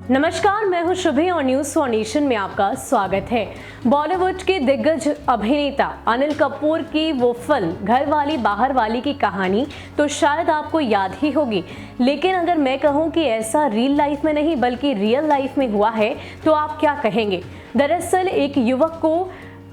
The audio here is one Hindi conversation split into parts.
नमस्कार, मैं हूं शुभी और न्यूज फॉर नेशन में आपका स्वागत है। बॉलीवुड के दिग्गज अभिनेता अनिल कपूर की वो फिल्म घरवाली बाहर वाली की कहानी तो शायद आपको याद ही होगी, लेकिन अगर मैं कहूं कि ऐसा रियल लाइफ में नहीं बल्कि रियल लाइफ में हुआ है तो आप क्या कहेंगे। दरअसल एक युवक को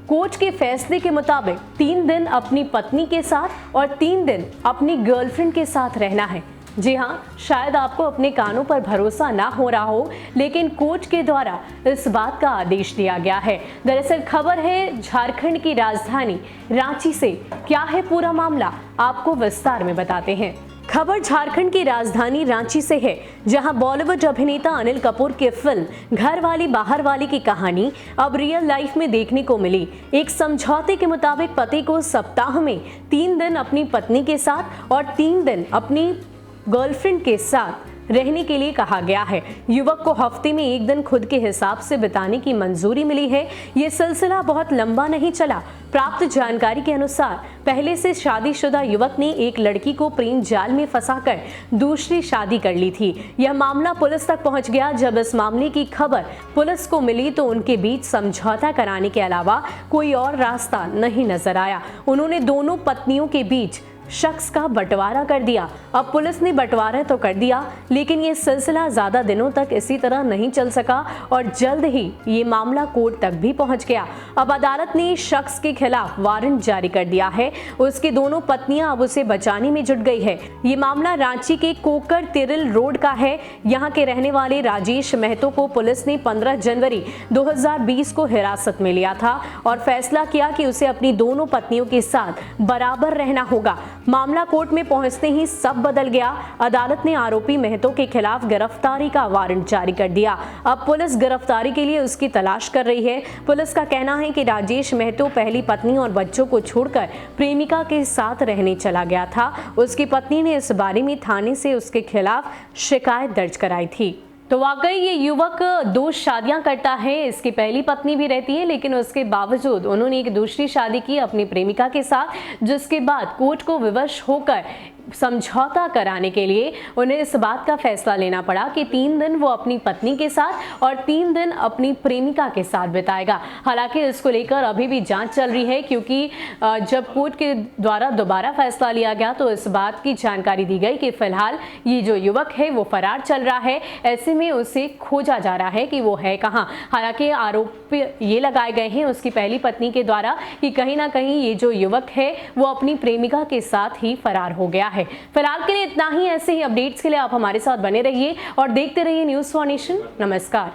कोर्ट के फैसले के मुताबिक 3 दिन अपनी पत्नी के साथ और 3 दिन अपनी गर्लफ्रेंड के साथ रहना है। जी हाँ, शायद आपको अपने कानों पर भरोसा ना हो रहा हो, लेकिन कोर्ट के द्वारा इस बात का आदेश दिया गया है। दरअसल खबर है झारखंड की राजधानी रांची से। क्या है पूरा मामला, आपको विस्तार में बताते हैं। खबर झारखंड की राजधानी रांची से है, जहां बॉलीवुड अभिनेता अनिल कपूर की फिल्म घरवाली बाहर वाली की कहानी अब रियल लाइफ में देखने को मिली। एक समझौते के मुताबिक पति को सप्ताह में 3 दिन अपनी पत्नी के साथ और 3 दिन अपनी गर्लफ्रेंड के साथ रहने के लिए कहा गया है। युवक को हफ्ते में 1 दिन खुद के हिसाब से बिताने की मंजूरी मिली है। ये सिलसिला बहुत लंबा नहीं चला। प्राप्त जानकारी के अनुसार पहले से शादीशुदा युवक ने एक लड़की को प्रेम जाल में फंसाकर दूसरी शादी कर ली थी। यह मामला पुलिस तक पहुंच गया। जब इस मामले की खबर पुलिस को मिली तो उनके बीच समझौता कराने के अलावा कोई और रास्ता नहीं नजर आया। उन्होंने दोनों पत्नियों के बीच शख्स का बंटवारा कर दिया। अब पुलिस ने बंटवारा तो कर दिया, लेकिन ये सिलसिला ज्यादा दिनों तक इसी तरह नहीं चल सका और जल्द ही ये मामला कोर्ट तक भी पहुंच गया। अब अदालत ने शख्स के खिलाफ वारंट जारी कर दिया है। उसकी दोनों पत्नियां अब उसे बचाने में जुट गई है। ये मामला रांची के कोकर तिरिल रोड का है। यहाँ के रहने वाले राजेश महतो को पुलिस ने 15 जनवरी 2020 को हिरासत में लिया था और फैसला किया कि उसे अपनी दोनों पत्नियों के साथ बराबर रहना होगा। मामला कोर्ट में पहुंचते ही सब बदल गया। अदालत ने आरोपी महतो के खिलाफ गिरफ्तारी का वारंट जारी कर दिया। अब पुलिस गिरफ्तारी के लिए उसकी तलाश कर रही है। पुलिस का कहना है कि राजेश महतो पहली पत्नी और बच्चों को छोड़कर प्रेमिका के साथ रहने चला गया था। उसकी पत्नी ने इस बारे में थाने से उसके खिलाफ शिकायत दर्ज कराई थी। तो वाकई ये युवक 2 शादियां करता है। इसकी पहली पत्नी भी रहती है, लेकिन उसके बावजूद उन्होंने एक दूसरी शादी की अपनी प्रेमिका के साथ, जिसके बाद कोर्ट को विवश होकर समझौता कराने के लिए उन्हें इस बात का फैसला लेना पड़ा कि 3 दिन वो अपनी पत्नी के साथ और 3 दिन अपनी प्रेमिका के साथ बिताएगा। हालांकि इसको लेकर अभी भी जांच चल रही है, क्योंकि जब कोर्ट के द्वारा दोबारा फैसला लिया गया तो इस बात की जानकारी दी गई कि फिलहाल ये जो युवक है वो फरार चल रहा है। ऐसे में उसे खोजा जा रहा है कि वो है कहाँ। हालांकि आरोप ये लगाए गए हैं उसकी पहली पत्नी के द्वारा कि कहीं ना कहीं ये जो युवक है वो अपनी प्रेमिका के साथ ही फरार हो गया है। फिलहाल के लिए इतना ही। ऐसे ही अपडेट्स के लिए आप हमारे साथ बने रहिए और देखते रहिए न्यूज़ फॉर नेशन। नमस्कार।